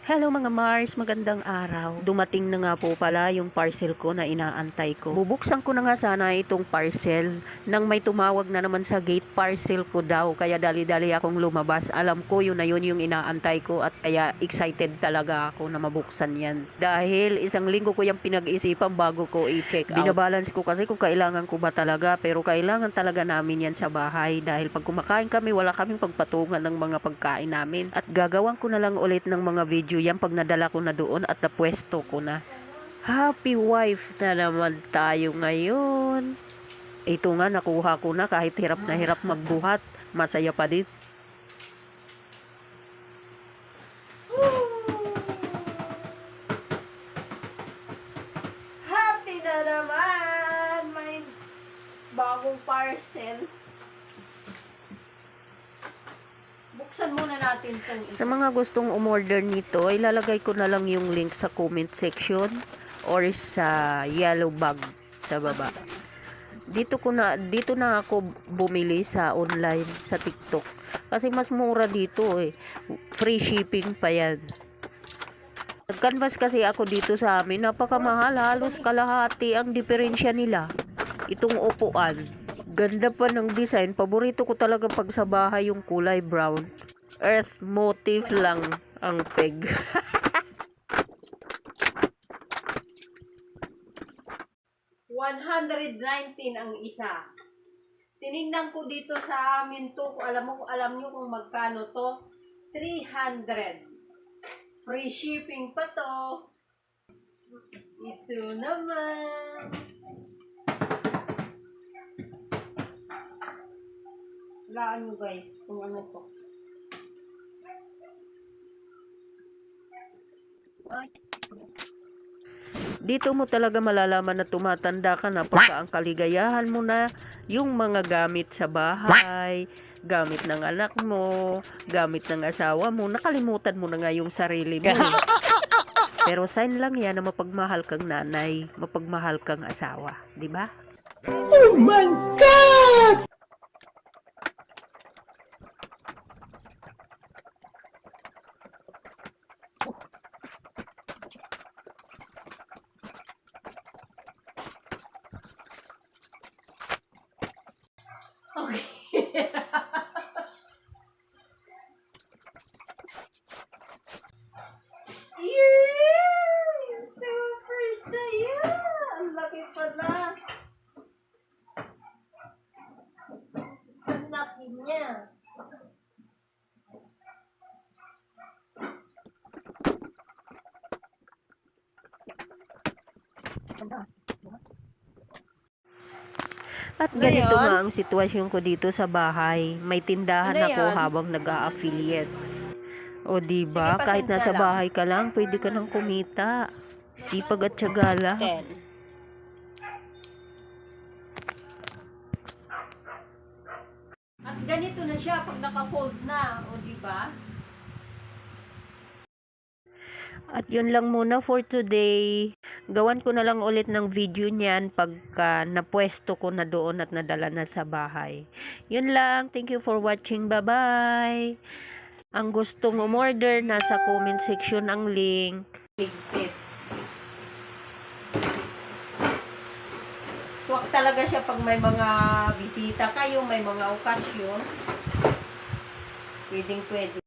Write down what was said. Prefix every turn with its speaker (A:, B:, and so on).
A: Hello mga Mars, magandang araw. Dumating na nga po pala yung parcel ko na inaantay ko. Bubuksan ko na nga sana itong parcel nang may tumawag na naman sa gate, parcel ko daw. Kaya dali-dali akong lumabas. Alam ko yun na yun yung inaantay ko at kaya excited talaga ako na mabuksan yan. Dahil isang linggo ko yung pinag-isipan bago ko i-check out. Binabalance ko kasi kung kailangan ko ba talaga, pero kailangan talaga namin yan sa bahay dahil pag kumakain kami wala kaming pagpatungan ng mga pagkain namin. At gagawan ko na lang ulit ng mga video yan pag nadala ko na doon at napwesto ko na. Happy wife na naman tayo ngayon. Ito nga, nakuha ko na kahit hirap na hirap magbuhat. Masaya pa din.
B: Happy na naman! May bagong parcel. Buksan muna natin itong
A: Sa mga gustong umorder nito, ilalagay ko na lang yung link sa comment section or sa yellow bag sa baba. Dito na ako bumili sa online sa TikTok kasi mas mura dito eh. Free shipping pa yan. Nag-canvas kasi ako dito sa amin, napakamahal, halos kalahati ang diferensya nila. Itong upuan, ganda pa ng design. Paborito ko talaga pag sa bahay yung kulay brown. Earth motif lang ang peg.
B: $119 ang isa. Tinignan ko dito sa amin to, alam nyo kung magkano to? 300. Free shipping pa to. Ito naman. Laan nyo guys kung ano to. Ay.
A: Dito mo talaga malalaman na tumatanda ka na pagka ang kaligayahan mo na yung mga gamit sa bahay, gamit ng anak mo, gamit ng asawa mo, nakalimutan mo na nga yung sarili mo. Pero sign lang yan na mapagmahal kang nanay, mapagmahal kang asawa, di ba?
C: Oh my God!
B: Okay. Yay! Super saya! Ang laki pala. Ang laki niya.
A: At
B: Ano
A: ganito
B: yun?
A: nga ang sitwasyon ko dito sa bahay. May tindahan
B: Ano
A: ako
B: yun?
A: habang nag-a-affiliate. O diba,
B: Sige,
A: kahit
B: pasunta
A: nasa
B: lang.
A: bahay ka lang, pwede ka nang kumita. Sipag at tiyaga lang.
B: 10. At ganito na siya pag naka-fold na, o di ba?
A: At yun lang muna for today. Gawan ko na lang ulit ng video niyan pagka napwesto ko na doon at nadala na sa bahay. Yun lang. Thank you for watching. Bye-bye. Ang gustong umorder, nasa comment section ang link.
B: Ligpit. Swak talaga siya pag may mga bisita kayo, may mga okasyon. Pwedeng pwede.